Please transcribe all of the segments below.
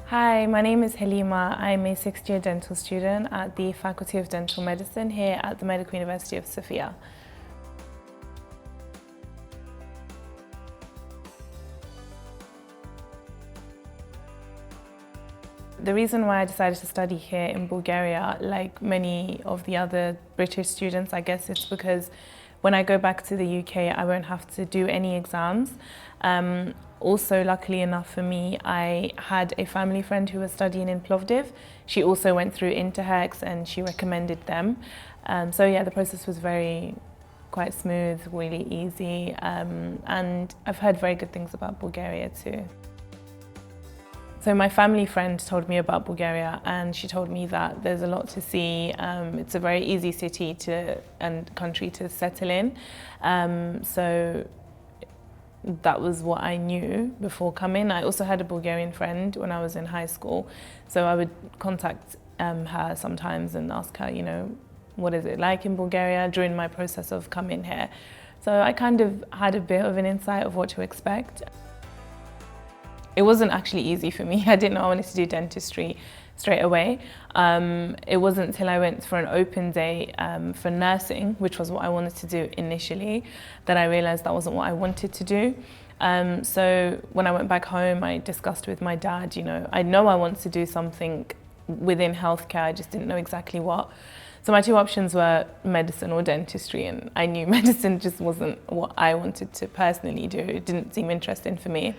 Hi, my name is Halima. I'm a sixth-year dental student at the Faculty of Dental Medicine here at the Medical University of Sofia. The reason why I decided to study here in Bulgaria, like many of the other British students, I guess it's because when I go back to the UK, I won't have to do any exams. Also, luckily enough for me, I had a family friend who was studying in Plovdiv. She also went through Interhex and she recommended them. So yeah, the process was quite smooth, really easy. And I've heard very good things about Bulgaria too. So my family friend told me about Bulgaria and she told me that there's a lot to see. It's a very easy city and country to settle in. So that was what I knew before coming. I also had a Bulgarian friend when I was in high school. So I would contact her sometimes and ask her, what is it like in Bulgaria during my process of coming here. So I kind of had a bit of an insight of what to expect. It wasn't actually easy for me. I didn't know I wanted to do dentistry straight away. It wasn't until I went for an open day for nursing, which was what I wanted to do initially, that I realised that wasn't what I wanted to do. So when I went back home, I discussed with my dad, I know I want to do something within healthcare, I just didn't know exactly what. So my two options were medicine or dentistry, and I knew medicine just wasn't what I wanted to personally do. It didn't seem interesting for me.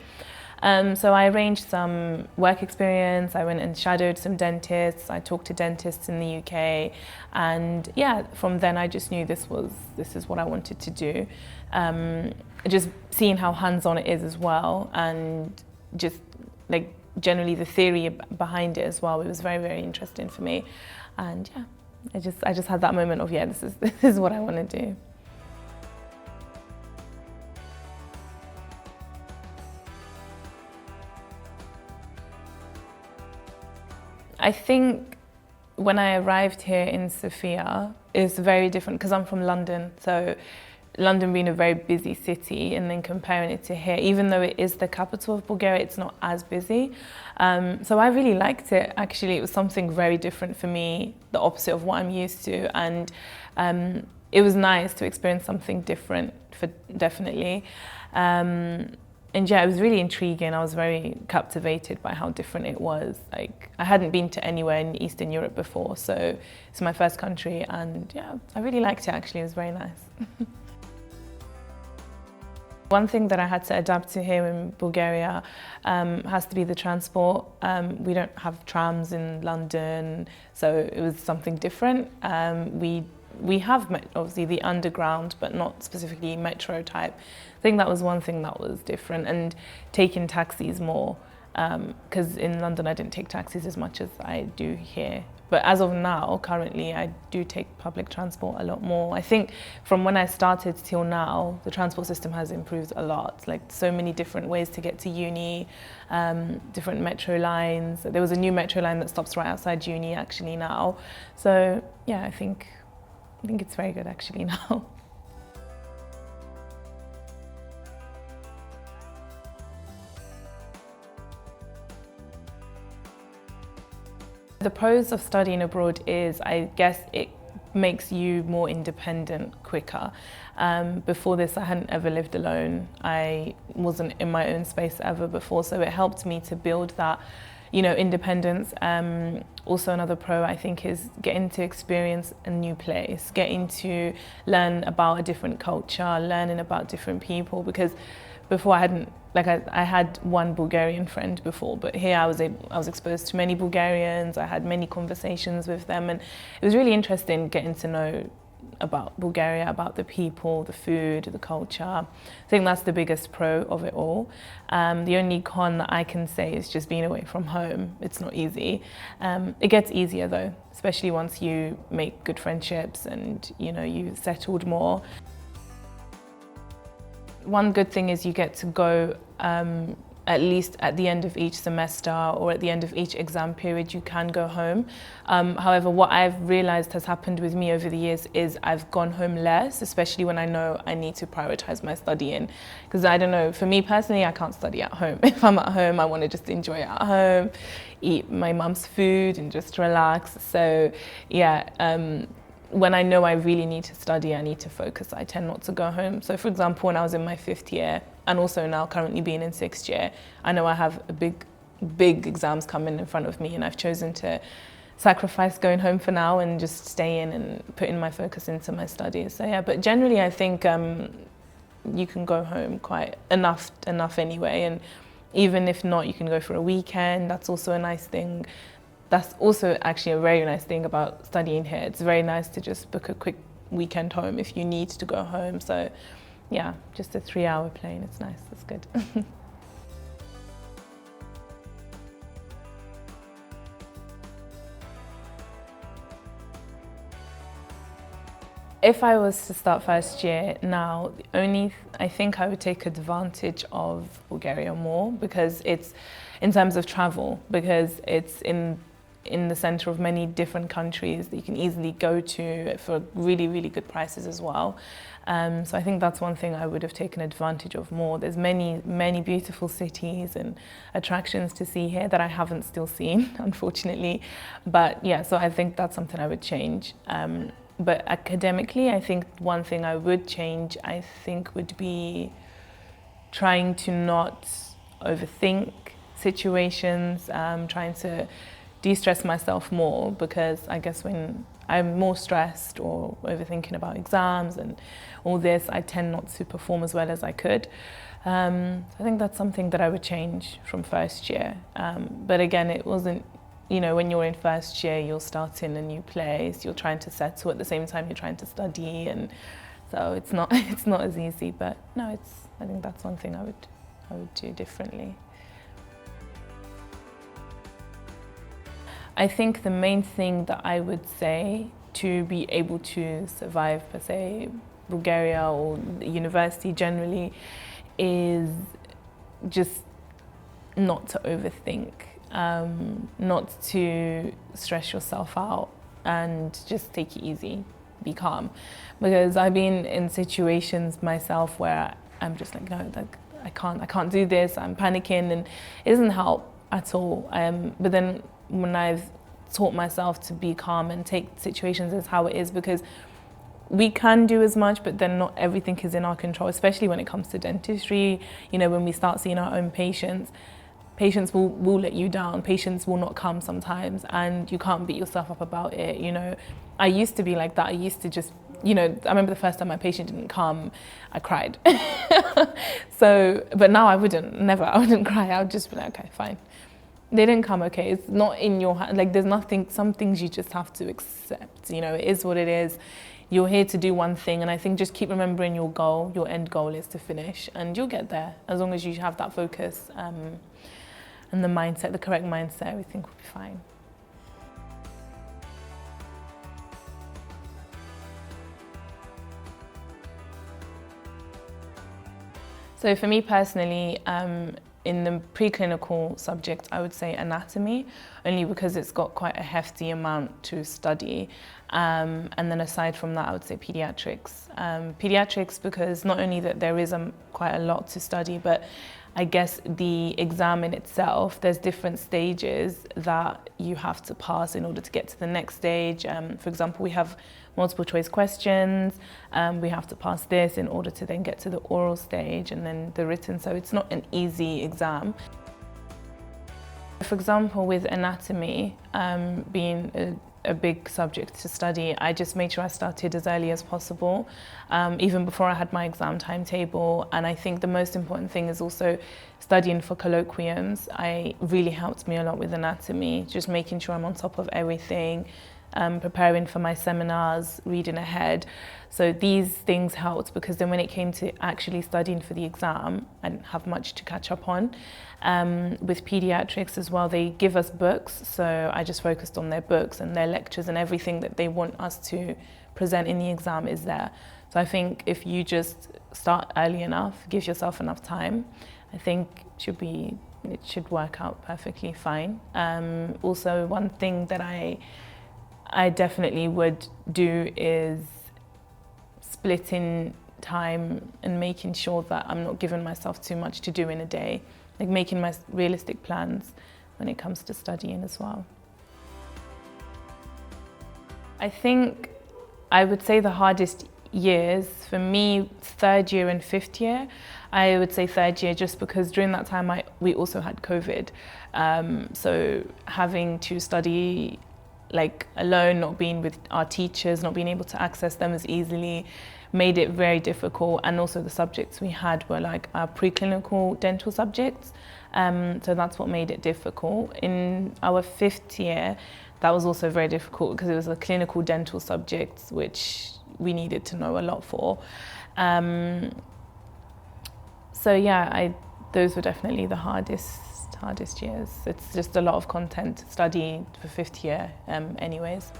So I arranged some work experience, I went and shadowed some dentists, I talked to dentists in the UK, and yeah, from then I just knew this is what I wanted to do. Just seeing how hands-on it is as well, and just like generally the theory behind it as well, it was very, very interesting for me. And yeah, I just had that moment of, this is what I want to do. I think when I arrived here in Sofia, it's very different because I'm from London. So London being a very busy city, and then comparing it to here, even though it is the capital of Bulgaria, it's not as busy. So I really liked it. Actually, it was something very different for me, the opposite of what I'm used to. And it was nice to experience something different, definitely. And yeah, it was really intriguing. I was very captivated by how different it was. Like, I hadn't been to anywhere in Eastern Europe before, so it's my first country, and yeah, I really liked it actually. It was very nice. One thing that I had to adapt to here in Bulgaria has to be the transport. We don't have trams in London, so it was something different. We have obviously the underground, but not specifically metro type. I think that was one thing that was different, and taking taxis more, because in London I didn't take taxis as much as I do here. But as of now, currently, I do take public transport a lot more. I think from when I started till now, the transport system has improved a lot. Like, so many different ways to get to uni, different metro lines. There was a new metro line that stops right outside uni actually now. So yeah, I think it's very good actually now. The pros of studying abroad is, I guess, it makes you more independent quicker. Before this, I hadn't ever lived alone. I wasn't in my own space ever before, so it helped me to build that, independence. Also, another pro, I think, is getting to experience a new place, getting to learn about a different culture, learning about different people, because before I hadn't, I had one Bulgarian friend before, but here I was exposed to many Bulgarians. I had many conversations with them, and it was really interesting getting to know about Bulgaria, about the people, the food, the culture. I think that's the biggest pro of it all. The only con that I can say is just being away from home. It's not easy. It gets easier though, especially once you make good friendships and you've settled more. One good thing is you get to go at least at the end of each semester or at the end of each exam period, you can go home. However, what I've realized has happened with me over the years is I've gone home less, especially when I know I need to prioritize my studying. Because I don't know, for me personally, I can't study at home. If I'm at home, I want to just enjoy it at home, eat my mum's food and just relax. So yeah, when I know I really need to study, I need to focus, I tend not to go home. So for example, when I was in my 5th year, and also now currently being in 6th year, I know I have a big exams coming in front of me, and I've chosen to sacrifice going home for now and just stay in and putting my focus into my studies. So yeah, but generally I think you can go home quite enough anyway, and even if not, you can go for a weekend. That's also a nice thing. That's also actually a very nice thing about studying here. It's very nice to just book a quick weekend home if you need to go home. So yeah, just a 3-hour plane, it's nice, it's good. If I was to start 1st year now, I think I would take advantage of Bulgaria more, because it's in terms of travel, because it's in the center of many different countries that you can easily go to for really, really good prices as well. So I think that's one thing I would have taken advantage of more. There's many beautiful cities and attractions to see here that I haven't still seen, unfortunately. But yeah, so I think that's something I would change. But academically, I think one thing I would change, I think, would be trying to not overthink situations, trying to de-stress myself more, because I guess when I'm more stressed or overthinking about exams and all this, I tend not to perform as well as I could. I think that's something that I would change from 1st year. But again, it wasn't, you know, when you're in 1st year, you're starting a new place, you're trying to settle at the same time you're trying to study, and so it's not as easy. But no, I think that's one thing I would do differently. I think the main thing that I would say to be able to survive, per se, Bulgaria or university generally, is just not to overthink, not to stress yourself out, and just take it easy, be calm. Because I've been in situations myself where I'm just like, no, like I can't do this, I'm panicking, and it doesn't help at all. But then when I've taught myself to be calm and take situations as how it is, because we can do as much, but then not everything is in our control, especially when it comes to dentistry. You know, when we start seeing our own patients will let you down, patients will not come sometimes, and you can't beat yourself up about it, you know. I used to be like that. I used to just, you know, I remember the first time my patient didn't come, I cried. So, but now I wouldn't cry. I would just be like, okay, fine. They didn't come, okay, it's not in your hand. Like, there's nothing, some things you just have to accept, you know, it is what it is. You're here to do one thing, and I think just keep remembering your goal. Your end goal is to finish, and you'll get there as long as you have that focus and the mindset, the correct mindset. Everything will be fine. So for me personally, in the preclinical subject, I would say anatomy, only because it's got quite a hefty amount to study. And then aside from that, I would say pediatrics. Pediatrics, because not only that there is quite a lot to study, but I guess the exam in itself, there's different stages that you have to pass in order to get to the next stage. For example, we have multiple choice questions. We have to pass this in order to then get to the oral stage and then the written. So it's not an easy exam. For example, with anatomy being a big subject to study, I just made sure I started as early as possible, even before I had my exam timetable. And I think the most important thing is also studying for colloquiums. It really helped me a lot with anatomy, just making sure I'm on top of everything, preparing for my seminars, reading ahead. So these things helped, because then when it came to actually studying for the exam, I didn't have much to catch up on. With pediatrics as well, they give us books, so I just focused on their books and their lectures, and everything that they want us to present in the exam is there. So I think if you just start early enough, give yourself enough time, I think it should work out perfectly fine. Also, one thing that I definitely would do is splitting time and making sure that I'm not giving myself too much to do in a day, like making my realistic plans when it comes to studying as well. I think I would say the hardest years for me, third year and fifth year. I would say third year just because during that time we also had COVID. So having to study like alone, not being with our teachers, not being able to access them as easily, made it very difficult. And also the subjects we had were like our preclinical dental subjects. So that's what made it difficult. In our fifth year, that was also very difficult because it was a clinical dental subjects, which we needed to know a lot for. So yeah, those were definitely the hardest years. It's just a lot of content to study for fifth year anyways.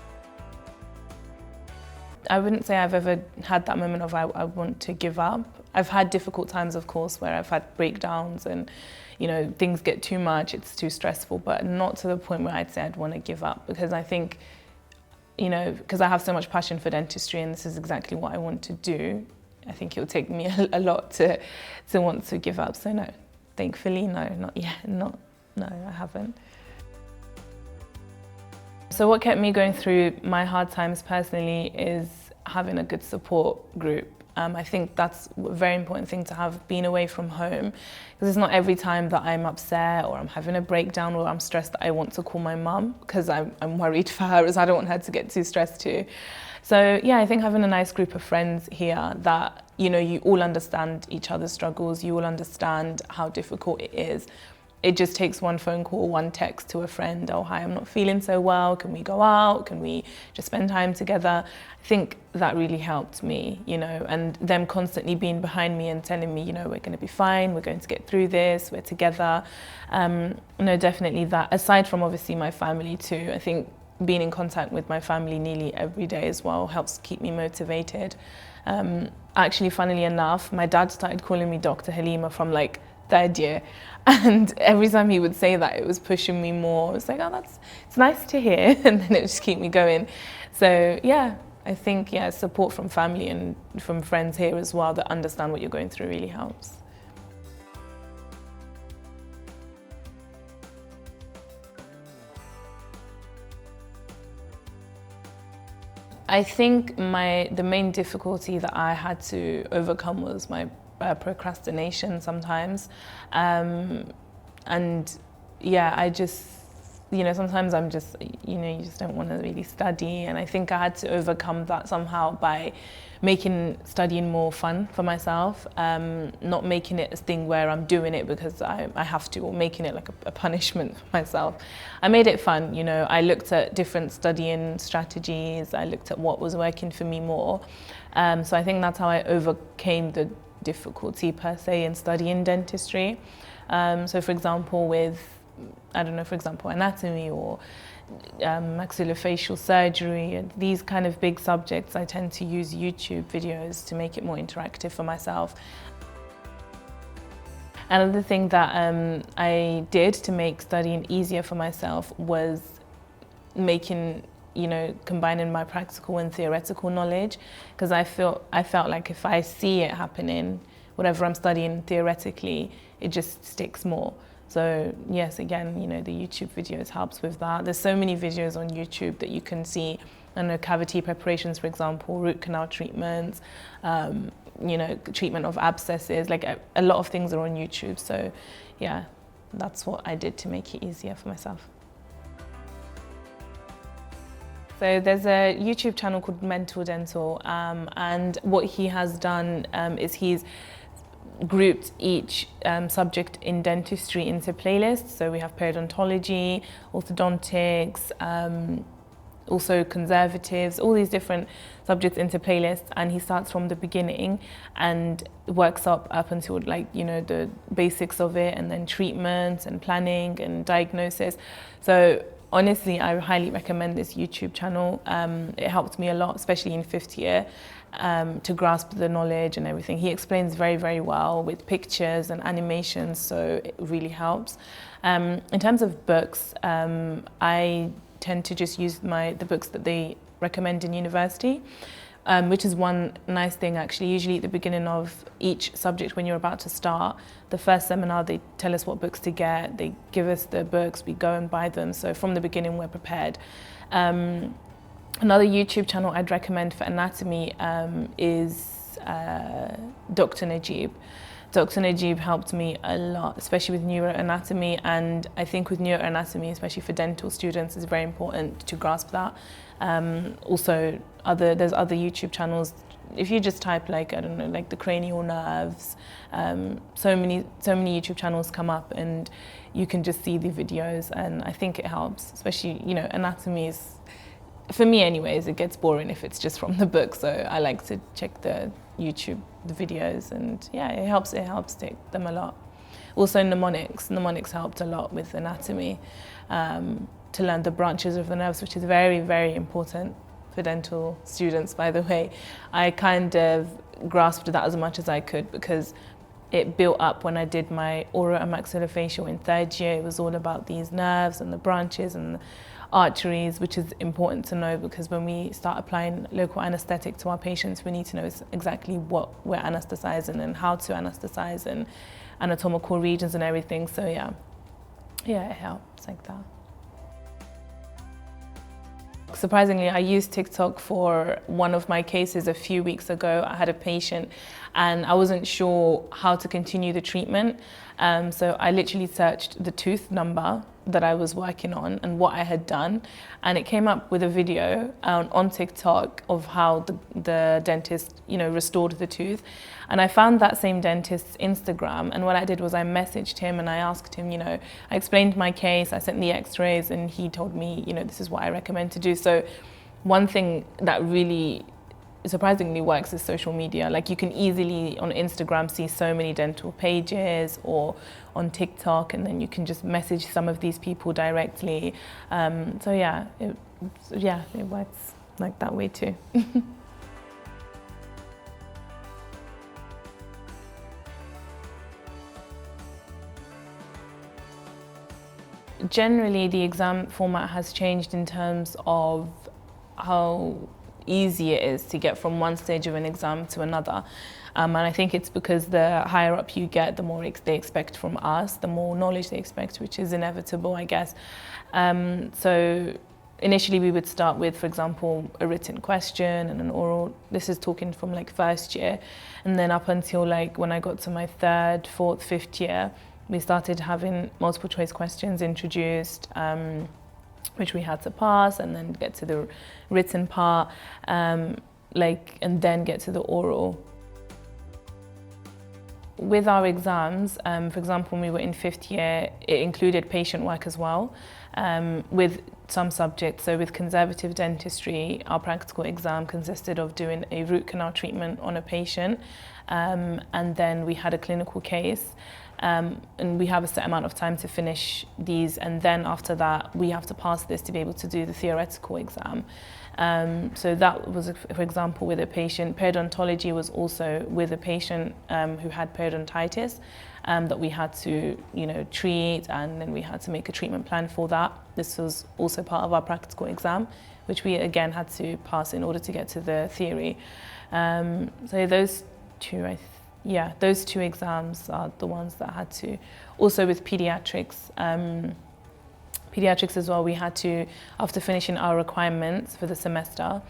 I wouldn't say I've ever had that moment of I want to give up. I've had difficult times, of course, where I've had breakdowns and, you know, things get too much, it's too stressful, but not to the point where I'd say I'd want to give up, because I think, you know, because I have so much passion for dentistry and this is exactly what I want to do, I think it would take me a lot to want to give up. So no, thankfully, no, not yet, no, I haven't. So what kept me going through my hard times personally is having a good support group. I think that's a very important thing to have, being away from home, because it's not every time that I'm upset or I'm having a breakdown or I'm stressed that I want to call my mum, because I'm worried for her, as I don't want her to get too stressed too. So yeah, I think having a nice group of friends here that, you know, you all understand each other's struggles, you all understand how difficult it is. It just takes one phone call, one text to a friend, oh hi, I'm not feeling so well, can we go out, can we just spend time together? I think that really helped me, you know, and them constantly being behind me and telling me, you know, we're going to be fine, we're going to get through this, we're together. No, definitely that. Aside from obviously my family too, I think being in contact with my family nearly every day as well helps keep me motivated. Actually, funnily enough, my dad started calling me Dr. Halima from like third year, and every time he would say that, it was pushing me more. It's like, oh, it's nice to hear, and then it would just keep me going. So yeah, I think support from family and from friends here as well that understand what you're going through really helps. I think the main difficulty that I had to overcome was my procrastination sometimes. And yeah, I just, you know, sometimes I'm just, you know, you just don't want to really study. And I think I had to overcome that somehow by making studying more fun for myself, not making it a thing where I'm doing it because I have to, or making it like a punishment for myself. I made it fun, you know, I looked at different studying strategies, I looked at what was working for me more. So I think that's how I overcame the difficulty per se in studying dentistry. So for example, with, I don't know, for example, anatomy or maxillofacial surgery, and these kind of big subjects, I tend to use YouTube videos to make it more interactive for myself. Another thing that I did to make studying easier for myself was making, you know, combining my practical and theoretical knowledge, because I felt like if I see it happening, whatever I'm studying theoretically, it just sticks more. So yes, again, you know, the YouTube videos helps with that. There's so many videos on YouTube that you can see. I know, cavity preparations, for example, root canal treatments, you know, treatment of abscesses, like a lot of things are on YouTube. So yeah, that's what I did to make it easier for myself. So there's a YouTube channel called Mental Dental, and what he has done is he's grouped each subject in dentistry into playlists. So we have periodontology, orthodontics, also conservatives, all these different subjects into playlists, and he starts from the beginning and works up until, like, you know, the basics of it, and then treatment and planning and diagnosis. So honestly, I highly recommend this YouTube channel. It helped me a lot, especially in fifth year. to grasp the knowledge and everything. He explains very, very well with pictures and animations, so it really helps. In terms of books, I tend to just use the books that they recommend in university, which is one nice thing actually. Usually at the beginning of each subject when you're about to start, the first seminar they tell us what books to get, they give us the books, we go and buy them, so from the beginning we're prepared. Another YouTube channel I'd recommend for anatomy is Dr. Najib. Dr. Najib helped me a lot, especially with neuroanatomy, and I think with neuroanatomy, especially for dental students, it's very important to grasp that. Also, there's other YouTube channels. If you just type like, I don't know, like the cranial nerves, so many YouTube channels come up and you can just see the videos, and I think it helps, especially, you know, anatomy is, for me anyways, it gets boring if it's just from the book, so I like to check the videos, and yeah, it helps take them a lot. Also mnemonics helped a lot with anatomy, to learn the branches of the nerves, which is very, very important for dental students, by the way. I kind of grasped that as much as I could because it built up when I did my oral and maxillofacial in third year. It was all about these nerves and the branches and the arteries, which is important to know because when we start applying local anesthetic to our patients, we need to know exactly what we're anesthetizing and how to anesthetize and anatomical regions and everything. So yeah, it helps like that. Surprisingly, I used TikTok for one of my cases a few weeks ago. I had a patient and I wasn't sure how to continue the treatment. So I literally searched the tooth number that I was working on and what I had done. And it came up with a video on TikTok of how the dentist, you know, restored the tooth. And I found that same dentist's Instagram. And what I did was I messaged him and I asked him, you know, I explained my case, I sent the x-rays, and he told me, you know, this is what I recommend to do. So one thing that really surprisingly works is social media. Like you can easily on Instagram see so many dental pages or on TikTok, and then you can just message some of these people directly. So yeah, it works like that way too. Generally, the exam format has changed in terms of how easy it is to get from one stage of an exam to another. And I think it's because the higher up you get, the more they expect from us, the more knowledge they expect, which is inevitable, I guess. So initially we would start with, for example, a written question and an oral. This is talking from like first year. And then up until like when I got to my third, fourth, fifth year, we started having multiple choice questions introduced, which we had to pass and then get to the written part, and then get to the oral. With our exams, for example, when we were in fifth year, it included patient work as well, with some subjects. So with conservative dentistry, our practical exam consisted of doing a root canal treatment on a patient, and then we had a clinical case. And we have a set amount of time to finish these, and then after that we have to pass this to be able to do the theoretical exam. So that was, for example, with a patient. Periodontology was also with a patient who had periodontitis that we had to, you know, treat, and then we had to make a treatment plan for that. This was also part of our practical exam, which we again had to pass in order to get to the theory. So those two exams are the ones that I had to. Also with pediatrics, as well, we had to, after finishing our requirements for the semester,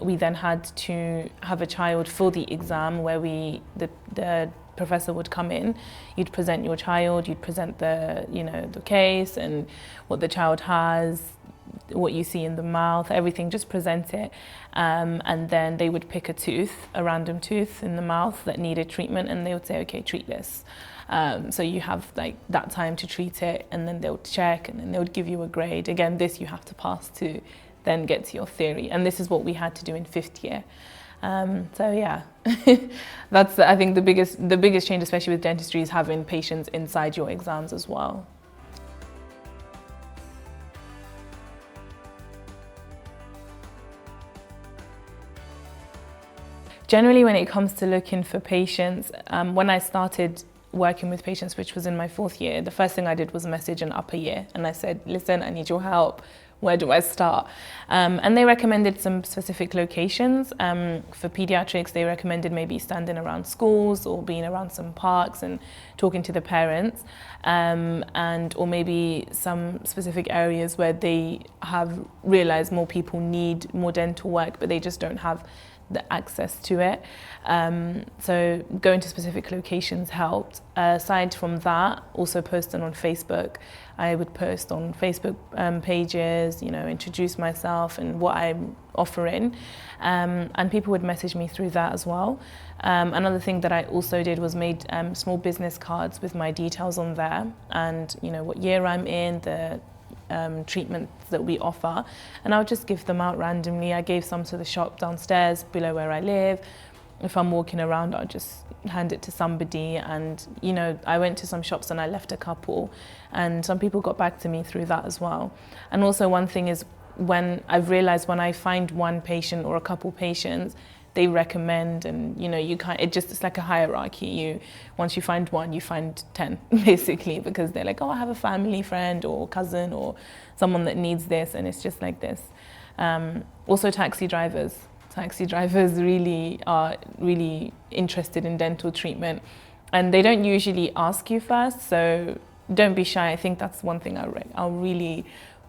we then had to have a child for the exam where the professor would come in, you'd present your child, you'd present the case and what the child has, what you see in the mouth, everything, just present it. And then they would pick a random tooth in the mouth that needed treatment, and they would say, okay, treat this. So you have like that time to treat it, and then they would check, and then they would give you a grade. Again, this you have to pass to then get to your theory. And this is what we had to do in fifth year. So yeah, that's, I think, the biggest change, especially with dentistry, is having patients inside your exams as well. Generally, when it comes to looking for patients, when I started working with patients, which was in my 4th year, the first thing I did was message an upper year, and I said, listen, I need your help. Where do I start? And they recommended some specific locations. For pediatrics, they recommended maybe standing around schools or being around some parks and talking to the parents, or maybe some specific areas where they have realized more people need more dental work, but they just don't have the access to it. So going to specific locations helped. Aside from that, also posting on Facebook. I would post on Facebook pages, introduce myself and what I'm offering, and people would message me through that as well. Another thing that I also did was made small business cards with my details on there, and what year I'm in, the treatments that we offer, and I would just give them out randomly. I gave some to the shop downstairs below where I live. If I'm walking around, I'll just hand it to somebody, and I went to some shops and I left a couple, and some people got back to me through that as well. And also one thing is, when I've realized when I find one patient or a couple patients, they recommend, and you can't, it's like a hierarchy. Once you find one, you find 10 basically, because they're like, oh, I have a family friend or cousin or someone that needs this, and it's just like this. Also taxi drivers. Taxi drivers really are really interested in dental treatment, and they don't usually ask you first, so don't be shy. I think that's one thing I'll really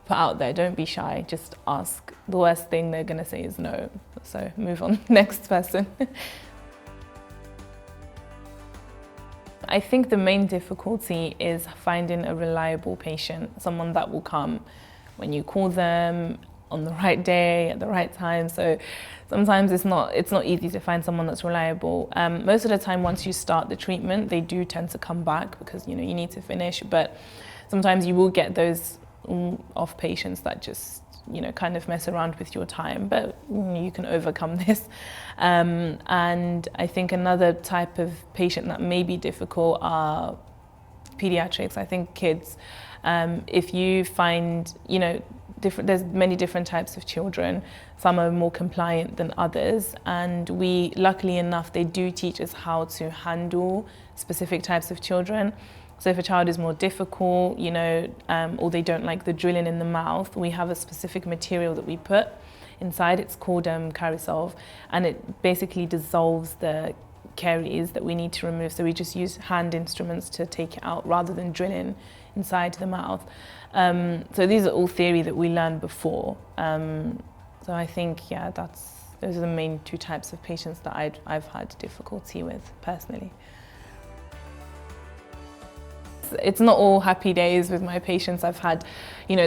put out there. Don't be shy, just ask. The worst thing they're going to say is no, so move on. Next person. I think the main difficulty is finding a reliable patient, someone that will come when you call them, on the right day, at the right time. So sometimes it's not easy to find someone that's reliable. Most of the time, once you start the treatment, they do tend to come back because you need to finish, but sometimes you will get those off patients that just kind of mess around with your time, but you can overcome this. And I think another type of patient that may be difficult are pediatrics. I think kids, if you find there's many different types of children. Some are more compliant than others, and luckily enough, they do teach us how to handle specific types of children. So if a child is more difficult, or they don't like the drilling in the mouth, we have a specific material that we put inside. It's called Carisolve, and it basically dissolves the caries that we need to remove. So we just use hand instruments to take it out rather than drilling inside the mouth. So these are all theory that we learned before. So I think, those are the main 2 types of patients that I've had difficulty with personally. It's not all happy days with my patients. I've had,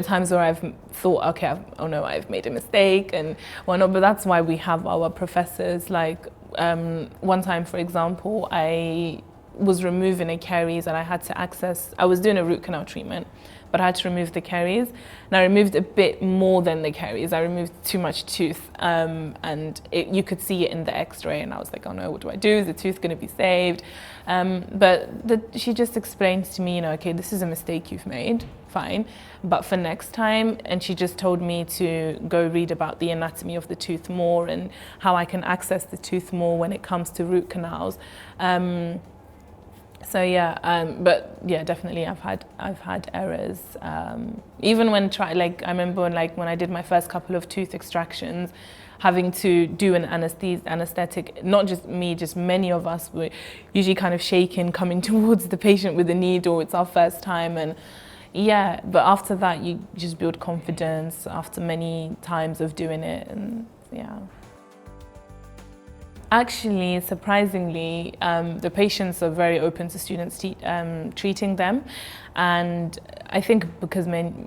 times where I've thought, okay, I've made a mistake and whatnot, but that's why we have our professors. Like one time, for example, I was removing a caries and I was doing a root canal treatment, but I had to remove the caries. And I removed a bit more than the caries. I removed too much tooth, and you could see it in the x-ray, and I was like, oh no, what do I do? Is the tooth going to be saved? But she just explained to me, okay, this is a mistake you've made, fine, but for next time, and she just told me to go read about the anatomy of the tooth more and how I can access the tooth more when it comes to root canals. Definitely I've had errors. Even when I remember when I did my first couple of tooth extractions, having to do an anesthetic, not just me, just many of us were usually kind of shaking, coming towards the patient with a needle. It's our first time, and but after that you just build confidence after many times of doing it, and Actually, surprisingly, the patients are very open to students treating them, and I think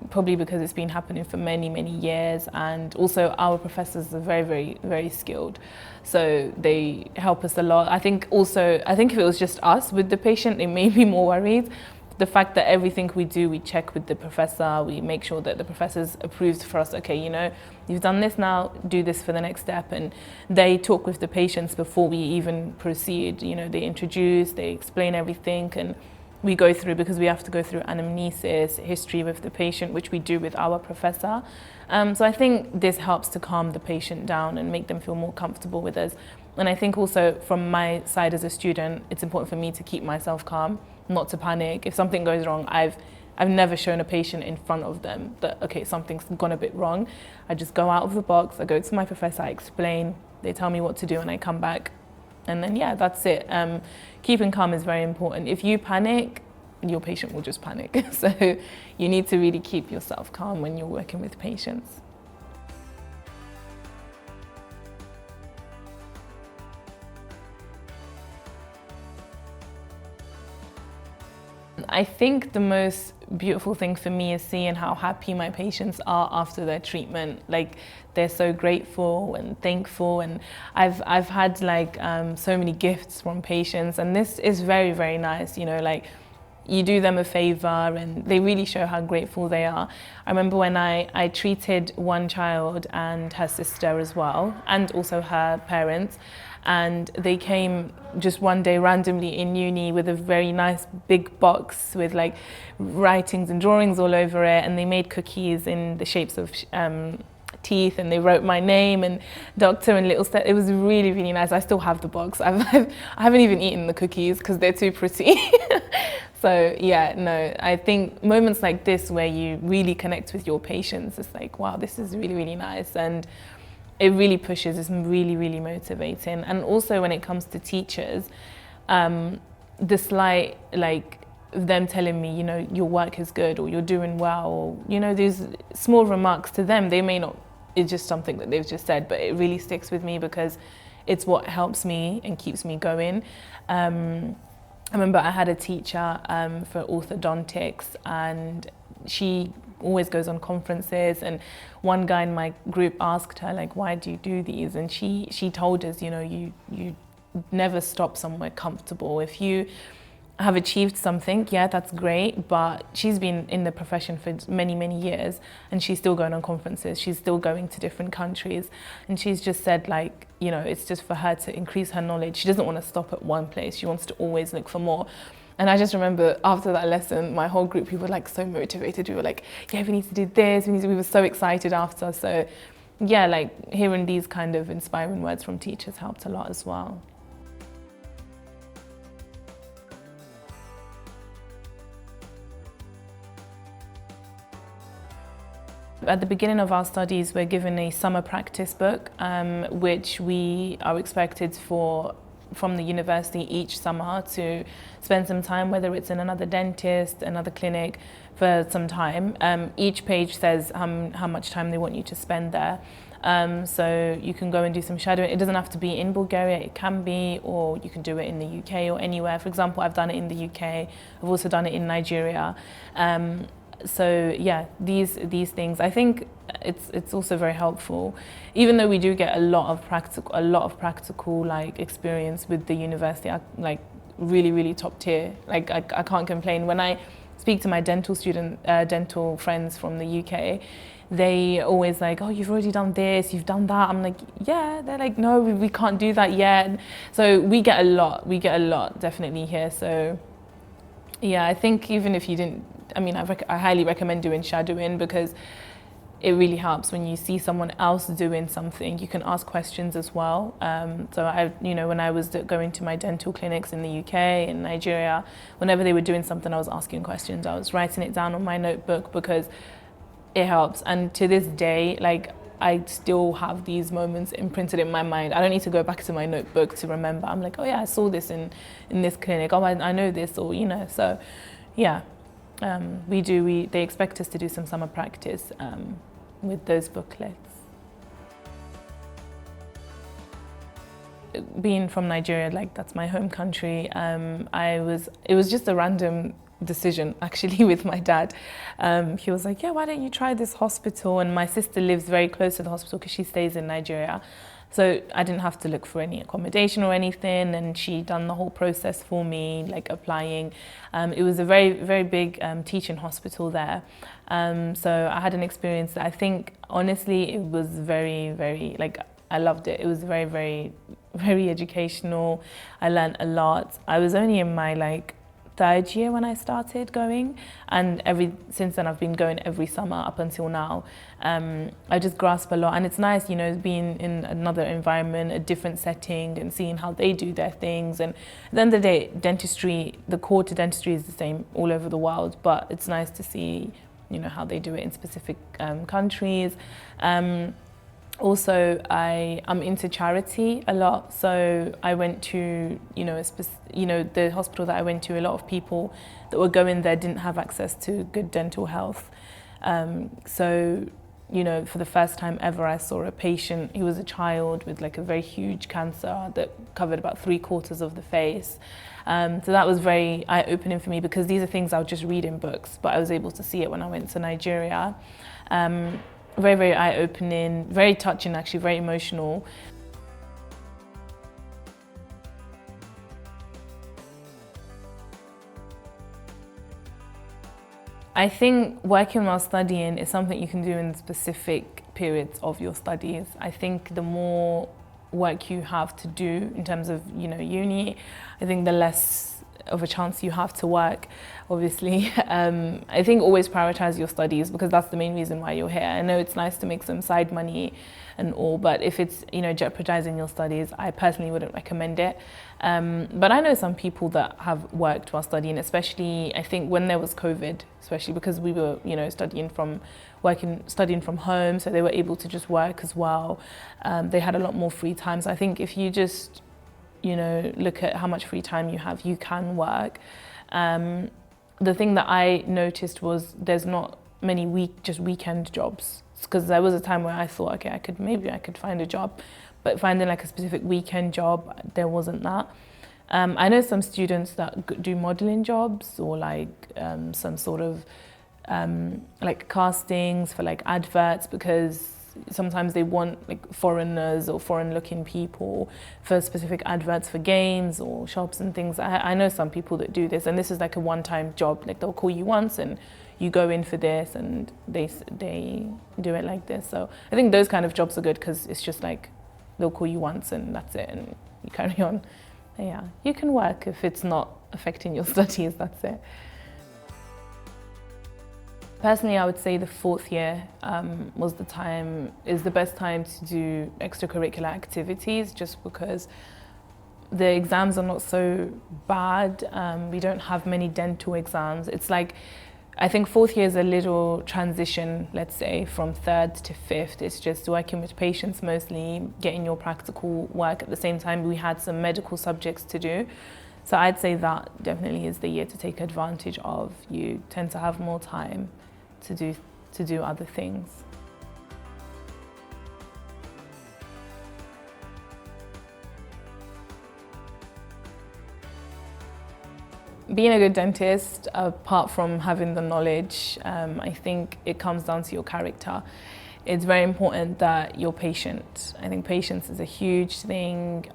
probably because it's been happening for many, many years, and also our professors are very, very, very skilled, so they help us a lot. I think if it was just us with the patient, they may be more worried. The fact that everything we do, we check with the professor, we make sure that the professor's approved for us, okay, you've done this now, do this for the next step, and they talk with the patients before we even proceed. They introduce, they explain everything, and we go through, because we have to go through anamnesis, history with the patient, which we do with our professor. So I think this helps to calm the patient down and make them feel more comfortable with us. And I think also from my side as a student, it's important for me to keep myself calm, not to panic. If something goes wrong, I've never shown a patient in front of them that, okay, something's gone a bit wrong. I just go out of the box, I go to my professor, I explain, they tell me what to do, and I come back. And then, yeah, that's it. Keeping calm is very important. If you panic, your patient will just panic. So you need to really keep yourself calm when you're working with patients. I think the most beautiful thing for me is seeing how happy my patients are after their treatment. Like, they're so grateful and thankful, and I've had like so many gifts from patients, and this is very, very nice. You know, like, you do them a favor and they really show how grateful they are. I remember when I treated one child and her sister as well, and also her parents, and they came just one day randomly in uni with a very nice big box with like writings and drawings all over it, and they made cookies in the shapes of teeth, and they wrote my name and doctor and little step. It was really, really nice. I still have the box. I haven't even eaten the cookies because they're too pretty. So yeah, no, I think moments like this where you really connect with your patients, it's like, wow, this is really, really nice. And it really pushes, it's really, really motivating. And also when it comes to teachers, the slight, like, them telling me, you know, your work is good, or you're doing well, or, you know, these small remarks to them, they may not, it's just something that they've just said, but it really sticks with me because it's what helps me and keeps me going. I remember I had a teacher for orthodontics, and she always goes on conferences, and one guy in my group asked her, like, why do you do these? And she told us, you know, you never stop somewhere comfortable. If you have achieved something, yeah, that's great, but she's been in the profession for many, many years, and she's still going on conferences, she's still going to different countries, and she's just said, like, you know, it's just for her to increase her knowledge. She doesn't want to stop at one place, she wants to always look for more. And I just remember after that lesson, my whole group, we were like so motivated. We were like, yeah, we need to do this, we were so excited after. So yeah, like, hearing these kind of inspiring words from teachers helped a lot as well. At the beginning of our studies, we're given a summer practice book, which we are expected from the university each summer to spend some time, whether it's in another dentist, another clinic, for some time. Each page says how much time they want you to spend there. So you can go and do some shadowing. It doesn't have to be in Bulgaria, it can be, or you can do it in the UK or anywhere. For example, I've done it in the UK, I've also done it in Nigeria. So yeah, these things, I think it's also very helpful. Even though we do get a lot of practical like experience with the university, like really, really top tier. Like I can't complain. When I speak to my dental friends from the UK, they always like, oh, you've already done this, you've done that. I'm like, yeah. They're like, no, we can't do that yet. So we get a lot definitely here. So yeah, I think even if you didn't, I mean, I highly recommend doing shadowing, because it really helps when you see someone else doing something. You can ask questions as well. So when I was going to my dental clinics in the UK and Nigeria, whenever they were doing something, I was asking questions. I was writing it down on my notebook because it helps. And to this day, like, I still have these moments imprinted in my mind. I don't need to go back to my notebook to remember. I'm like, oh yeah, I saw this in this clinic. Oh, I know this, or, you know, so yeah. They expect us to do some summer practice with those booklets. Being from Nigeria, like, that's my home country, it was just a random decision actually with my dad. He was like, yeah, why don't you try this hospital? And my sister lives very close to the hospital because she stays in Nigeria. So I didn't have to look for any accommodation or anything, and she done the whole process for me, like applying. It was a very, very big teaching hospital there. So I had an experience that I think, honestly, it was very, very, like, I loved it. It was very, very, very educational. I learned a lot. I was only in my, like, third year when I started going, and since then I've been going every summer up until now. I just grasp a lot, and it's nice, you know, being in another environment, a different setting, and seeing how they do their things. And at the end of the day, dentistry, the core to dentistry is the same all over the world, but it's nice to see, you know, how they do it in specific countries. Also, I'm into charity a lot, so I went to, you know, the hospital that I went to, a lot of people that were going there didn't have access to good dental health. So, you know, for the first time ever, I saw a patient. He was a child with like a very huge cancer that covered about 3/4 of the face. So that was very eye-opening for me, because these are things I would just read in books, but I was able to see it when I went to Nigeria. Very, very eye-opening, very touching actually, very emotional. I think working while studying is something you can do in specific periods of your studies. I think the more work you have to do in terms of, you know, uni, I think the less of a chance you have to work, obviously. I think always prioritize your studies, because that's the main reason why you're here. I know it's nice to make some side money and all, but if it's, you know, jeopardizing your studies, I personally wouldn't recommend it. But I know some people that have worked while studying, especially I think when there was COVID, especially because we were, you know, studying from home, so they were able to just work as well. They had a lot more free time. So I think if you just, you know, look at how much free time you have, you can work. The thing that I noticed was there's not many weekend jobs, because there was a time where I thought, okay, maybe I could find a job, but finding like a specific weekend job, there wasn't that. I know some students that do modeling jobs, or like some sort of like castings for like adverts, because sometimes they want like foreigners or foreign-looking people for specific adverts for games or shops and things. I know some people that do this, and this is like a one-time job. Like they'll call you once and you go in for this, and they do it like this. So I think those kind of jobs are good, because it's just like they'll call you once and that's it, and you carry on. But yeah, you can work if it's not affecting your studies, that's it. Personally, I would say the fourth year is the best time to do extracurricular activities, just because the exams are not so bad. We don't have many dental exams. It's like, I think fourth year is a little transition, let's say, from third to fifth. It's just working with patients mostly, getting your practical work. At the same time, we had some medical subjects to do. So I'd say that definitely is the year to take advantage of. You tend to have more time to do other things. Being a good dentist, apart from having the knowledge, I think it comes down to your character. It's very important that you're patient. I think patience is a huge thing.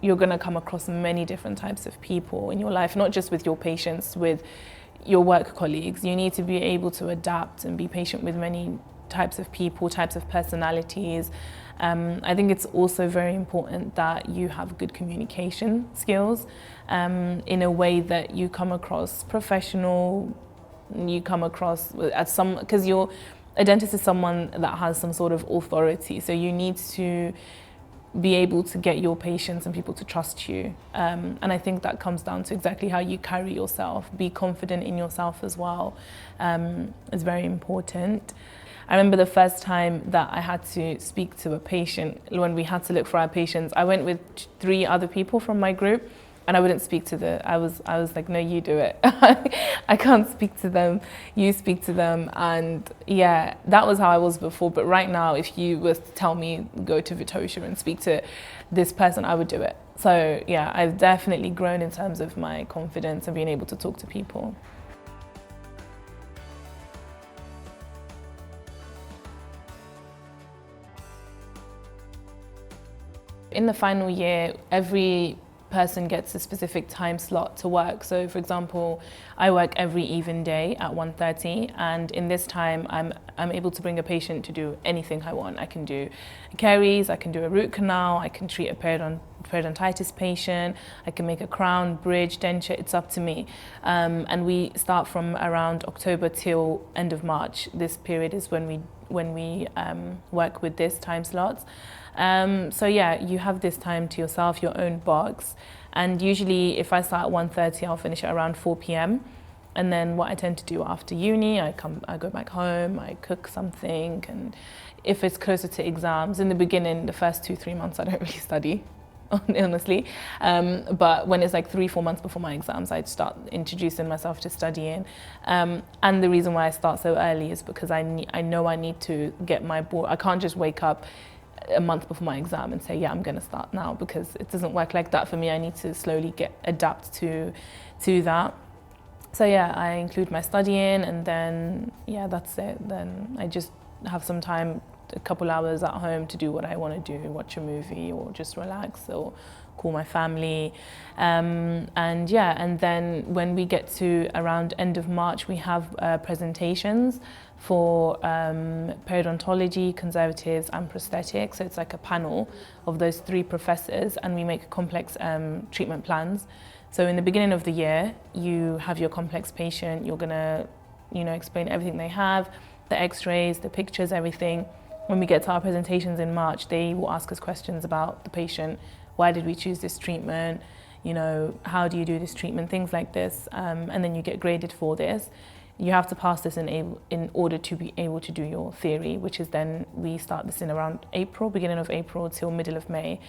You're going to come across many different types of people in your life, not just with your patients, with your work colleagues. You need to be able to adapt and be patient with many types of people, types of personalities. I think it's also very important that you have good communication skills in a way that you come across professional, you come across as because a dentist is someone that has some sort of authority, so you need to be able to get your patients and people to trust you. And I think that comes down to exactly how you carry yourself. Be confident in yourself as well. It's very important. I remember the first time that I had to speak to a patient, when we had to look for our patients, I went with 3 other people from my group, and I wouldn't speak to I was like, no, you do it. I can't speak to them, you speak to them. And yeah, that was how I was before. But right now, if you were to tell me, go to Vitosha and speak to this person, I would do it. So yeah, I've definitely grown in terms of my confidence and being able to talk to people. In the final year, every person gets a specific time slot to work. So for example, I work every even day at 1:30, and in this time I'm able to bring a patient to do anything I want. I can do caries, I can do a root canal, I can treat a periodontitis patient, I can make a crown, bridge, denture, it's up to me. And we start from around October till end of March. This period is when we work with this time slots. So yeah, you have this time to yourself, your own box. And usually if I start at 1:30, I'll finish at around 4 p.m. And then what I tend to do after uni, I go back home, I cook something, and if it's closer to exams, in the beginning, the first 2-3 months, I don't really study, honestly. But when it's like 3-4 months before my exams, I'd start introducing myself to studying. And the reason why I start so early is because I know I need to get my board. I can't just wake up a month before my exam and say, yeah, I'm going to start now, because it doesn't work like that for me. I need to slowly adapt to that. So yeah, I include my studying, and then yeah, that's it. Then I just have some time, a couple hours at home to do what I want to do, watch a movie or just relax or call my family. And yeah, and then when we get to around end of March, we have presentations for periodontology, conservatives and prosthetics. So it's like a panel of those 3 professors, and we make complex treatment plans. So in the beginning of the year, you have your complex patient, you're gonna, explain everything they have, the x-rays, the pictures, everything. When we get to our presentations in March, they will ask us questions about the patient. Why did we choose this treatment? How do you do this treatment? Things like this. And then you get graded for this. You have to pass this in order to be able to do your theory, which is then we start this in around April, beginning of April till middle of May.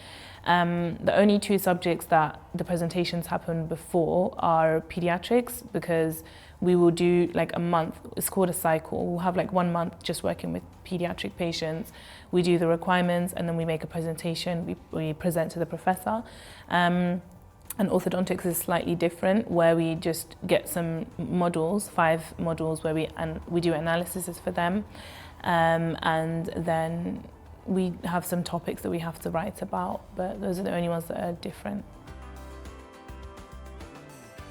The only 2 subjects that the presentations happen before are pediatrics, because we will do like a month, it's called a cycle. We'll have like 1 month just working with pediatric patients. We do the requirements, and then we make a presentation, we present to the professor. And orthodontics is slightly different, where we just get some models, 5 models, where we do analyses for them. And then we have some topics that we have to write about, but those are the only ones that are different.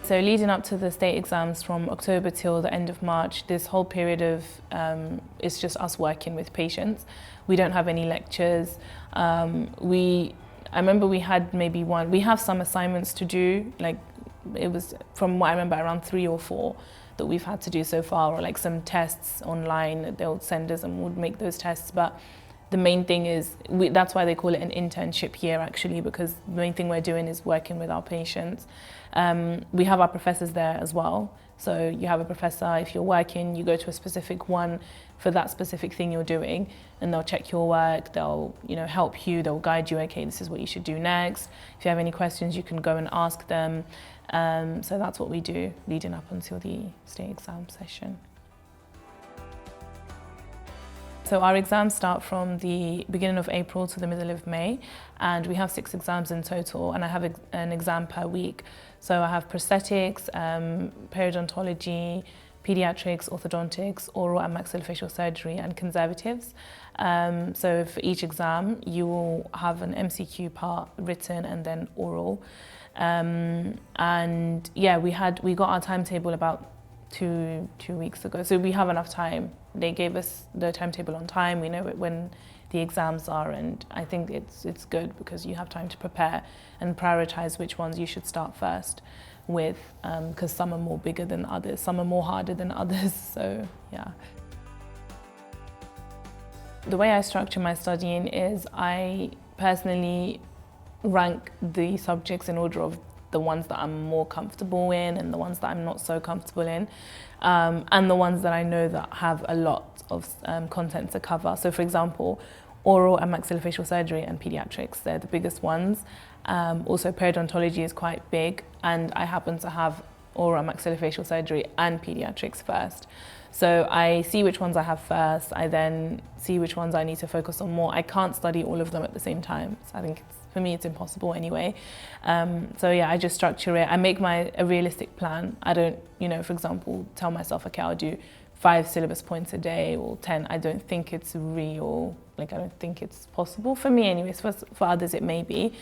So leading up to the state exams from October till the end of March, this whole period of it's just us working with patients. We don't have any lectures. I remember we had we have some assignments to do, like it was, from what I remember, around 3 or 4 that we've had to do so far, or like some tests online. They'll send us and we'll make those tests. But the main thing is, that's why they call it an internship year actually, because the main thing we're doing is working with our patients. We have our professors there as well. So you have a professor, if you're working, you go to a specific one for that specific thing you're doing, and they'll check your work, they'll help you, they'll guide you, okay, this is what you should do next. If you have any questions, you can go and ask them. So that's what we do leading up until the state exam session. So our exams start from the beginning of April to the middle of May, and we have 6 exams in total, and I have an exam per week. So I have prosthetics, periodontology, pediatrics, orthodontics, oral and maxillofacial surgery, and conservatives. So for each exam, you will have an MCQ part, written, and then oral. And yeah, we got our timetable about two weeks ago, so we have enough time. They gave us the timetable on time. We know when the exams are, and I think it's good because you have time to prepare and prioritize which ones you should start first with, because some are more bigger than others, some are more harder than others. So yeah. The way I structure my studying is I personally rank the subjects in order of the ones that I'm more comfortable in and the ones that I'm not so comfortable in, and the ones that I know that have a lot of content to cover. So for example, oral and maxillofacial surgery and pediatrics, they're the biggest ones. Also periodontology is quite big, and I happen to have oral and maxillofacial surgery and pediatrics first. So I see which ones I have first, I then see which ones I need to focus on more. I can't study all of them at the same time. So I think for me it's impossible anyway. So yeah, I just structure it. I make a realistic plan. I don't, for example, tell myself, okay, I'll do 5 syllabus points a day or 10. I don't think it's real. I don't think it's possible for me anyways. For others it may be.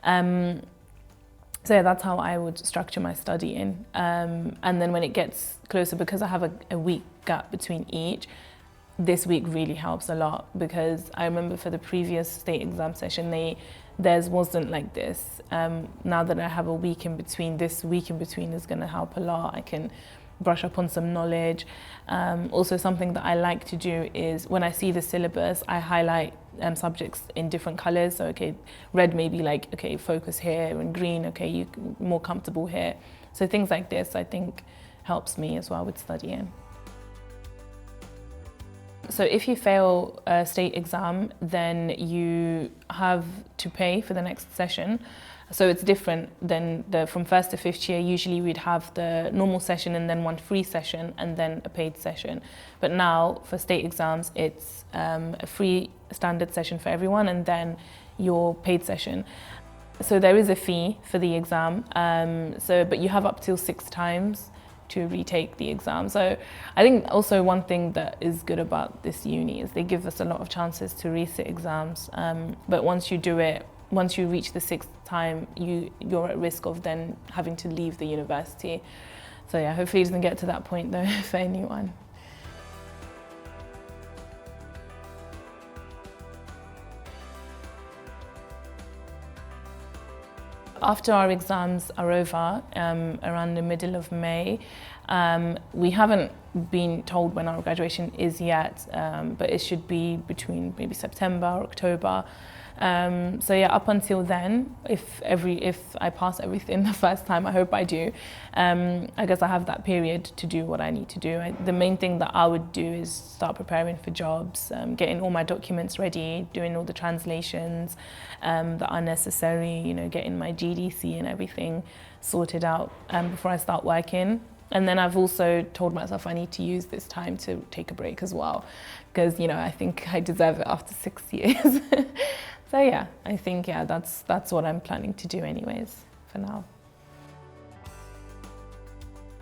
So yeah, that's how I would structure my studying. And then when it gets closer, because I have a week gap between each, this week really helps a lot, because I remember for the previous state exam session, theirs wasn't like this. Now that I have a week in between, this week in between is going to help a lot. I can brush up on some knowledge. Also, something that I like to do is when I see the syllabus, I highlight subjects in different colours. So, okay, red may be like, okay, focus here, and green, okay, you're more comfortable here. So things like this, I think, helps me as well with studying. So if you fail a state exam, then you have to pay for the next session. So it's different than from first to fifth year. Usually we'd have the normal session and then one free session and then a paid session. But now for state exams, it's a free standard session for everyone and then your paid session. So there is a fee for the exam, but you have up till 6 times to retake the exam. So I think also one thing that is good about this uni is they give us a lot of chances to resit exams. But once you do it, once you reach the 6th time, you're at risk of then having to leave the university. So yeah, hopefully it doesn't get to that point though for anyone. After our exams are over, around the middle of May, we haven't been told when our graduation is yet, but it should be between maybe September or October. So yeah, up until then, if I pass everything the first time, I hope I do, I guess I have that period to do what I need to do. The main thing that I would do is start preparing for jobs, getting all my documents ready, doing all the translations that are necessary, getting my GDC and everything sorted out before I start working. And then I've also told myself I need to use this time to take a break as well, because I think I deserve it after 6 years. So yeah, I think that's what I'm planning to do anyways for now.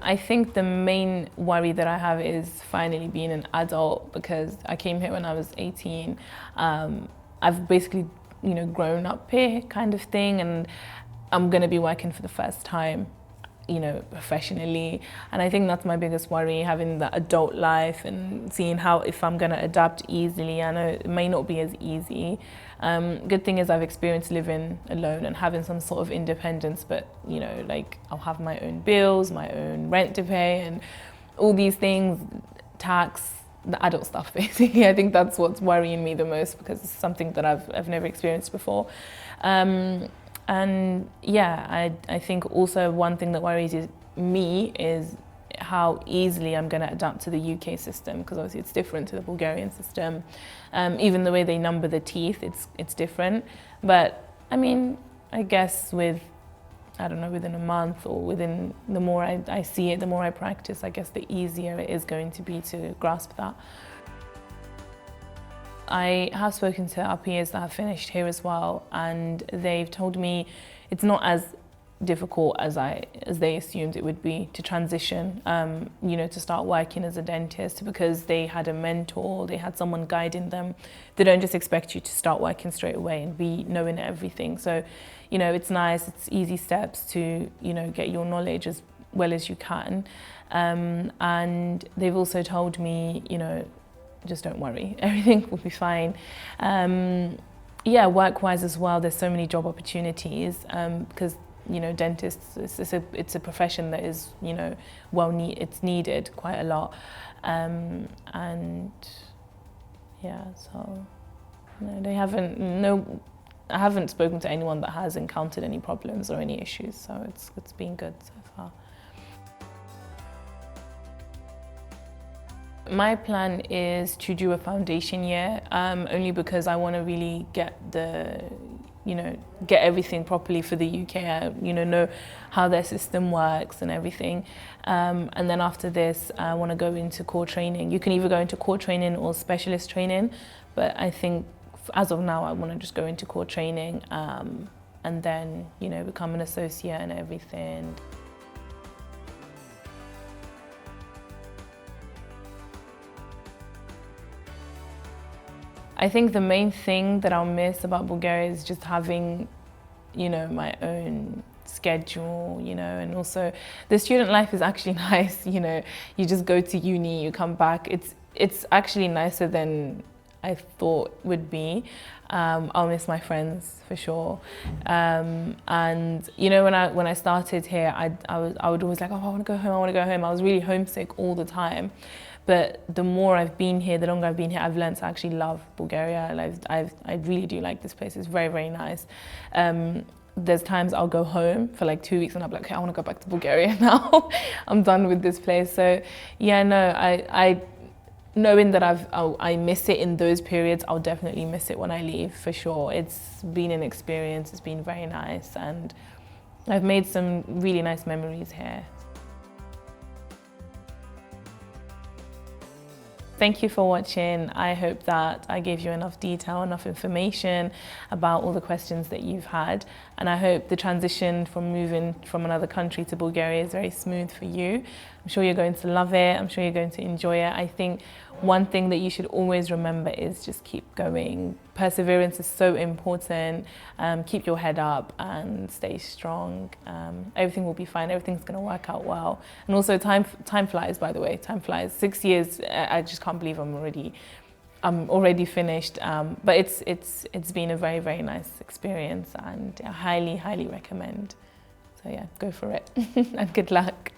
I think the main worry that I have is finally being an adult, because I came here when I was 18. I've basically grown up here kind of thing, and I'm going to be working for the first time professionally, and I think that's my biggest worry, having that adult life and seeing if I'm going to adapt easily. I know it may not be as easy. Good thing is I've experienced living alone and having some sort of independence, but I'll have my own bills, my own rent to pay, and all these things, tax, the adult stuff basically. I think that's what's worrying me the most, because it's something that I've never experienced before. And yeah, I think also one thing that worries me is how easily I'm going to adapt to the UK system, because obviously it's different to the Bulgarian system. Even the way they number the teeth, it's different. But I mean, I guess within a month, or the more I see it, the more I practice, I guess the easier it is going to be to grasp that. I have spoken to our peers that have finished here as well, and they've told me it's not as difficult as they assumed it would be to transition, to start working as a dentist, because they had a mentor, they had someone guiding them. They don't just expect you to start working straight away and be knowing everything. So, it's nice, it's easy steps to, get your knowledge as well as you can. And they've also told me, just don't worry, everything will be fine. Yeah, work-wise as well, there's so many job opportunities, because dentists, it's a profession that is, it's needed quite a lot, and yeah, so I haven't spoken to anyone that has encountered any problems or any issues, so it's been good so far. My plan is to do a foundation year, only because I want to really get everything properly for the UK, know how their system works and everything. And then after this, I want to go into core training. You can either go into core training or specialist training, but I think as of now, I want to just go into core training, and then, become an associate and everything. I think the main thing that I'll miss about Bulgaria is just having, my own schedule, and also the student life is actually nice, you just go to uni, you come back. it's actually nicer than I thought would be. I'll miss my friends for sure. And you know, when I started here, I would always like, oh, I want to go home, I want to go home. I was really homesick all the time. But the more I've been here, the longer I've been here, I've learned to actually love Bulgaria. I really do like this place. It's very, very nice. There's times I'll go home for like 2 weeks and I'll be like, okay, I want to go back to Bulgaria now. I'm done with this place. So yeah, no, I knowing that I miss it in those periods, I'll definitely miss it when I leave for sure. It's been an experience, it's been very nice, and I've made some really nice memories here. Thank you for watching. I hope that I gave you enough detail, enough information about all the questions that you've had. And I hope the transition from moving from another country to Bulgaria is very smooth for you. I'm sure you're going to love it. I'm sure you're going to enjoy it. I think one thing that you should always remember is just keep going. Perseverance is so important. Keep your head up and stay strong. Everything will be fine. Everything's going to work out well. And also time flies, by the way. Time flies. 6 years, I just can't believe I'm already finished. But it's been a very, very nice experience, and I highly, highly recommend. So yeah, go for it and good luck.